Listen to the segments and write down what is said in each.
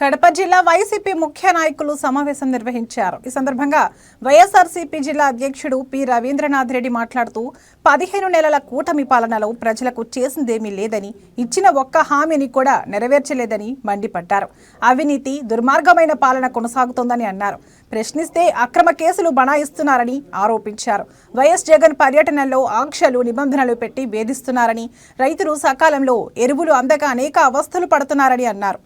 కడప జిల్లా వైసీపీ ముఖ్య నాయకులు సమావేశం నిర్వహించారు. ఈ సందర్భంగా వైఎస్ఆర్సీపీ జిల్లా అధ్యక్షుడు పి రవీంద్రనాథ్ రెడ్డి మాట్లాడుతూ 15 నెలల కూటమి పాలనలో ప్రజలకు చేసిందేమీ లేదని, ఇచ్చిన ఒక్క హామీని కూడా నెరవేర్చలేదని మండిపడ్డారు. అవినీతి, దుర్మార్గమైన పాలన కొనసాగుతోందని అన్నారు. ప్రశ్నిస్తే అక్రమ కేసులు బనాయిస్తున్నారని ఆరోపించారు. వైఎస్ జగన్ పర్యటనలో ఆంక్షలు, నిబంధనలు పెట్టి వేధిస్తున్నారని, రైతులు సకాలంలో ఎరువులు అందక అనేక అవస్థలు పడుతున్నారని అన్నారు.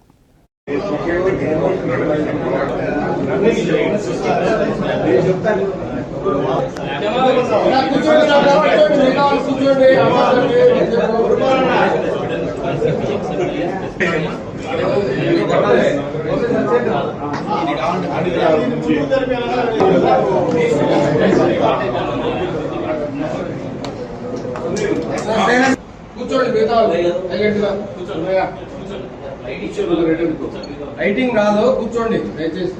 రైటింగ్ రాదు, కూర్చోండి దయచేసి.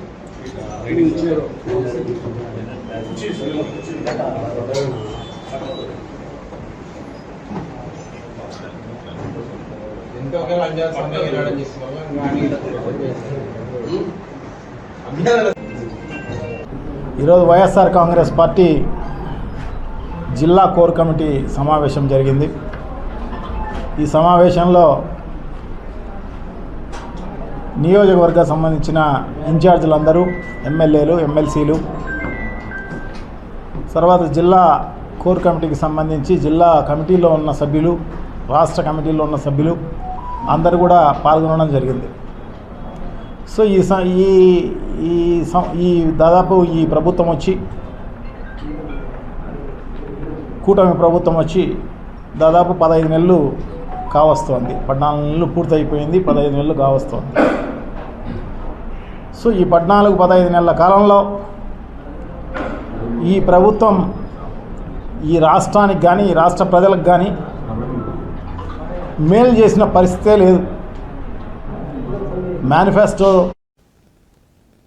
ఈరోజు వైఎస్ఆర్ కాంగ్రెస్ పార్టీ జిల్లా కోర్ కమిటీ సమావేశం జరిగింది. ఈ సమావేశంలో నియోజకవర్గ సంబంధించిన ఇన్ఛార్జీలందరూ, ఎమ్మెల్యేలు, ఎమ్మెల్సీలు, తర్వాత జిల్లా కోర్ కమిటీకి సంబంధించి జిల్లా కమిటీలో ఉన్న సభ్యులు, రాష్ట్ర కమిటీలో ఉన్న సభ్యులు అందరూ కూడా పాల్గొనడం జరిగింది. సో ఈ దాదాపు ఈ ప్రభుత్వం వచ్చి, కూటమి ప్రభుత్వం వచ్చి దాదాపు 15 నెలలు కావస్తోంది. 14 నెలలు పూర్తయిపోయింది, 15 నెలలు కావస్తోంది. సో ఈ 14-15 నెలల కాలంలో ఈ ప్రభుత్వం ఈ రాష్ట్రానికి కానీ, ఈ రాష్ట్ర ప్రజలకు కానీ మేలు చేసిన పరిస్థితే లేదు. మేనిఫెస్టో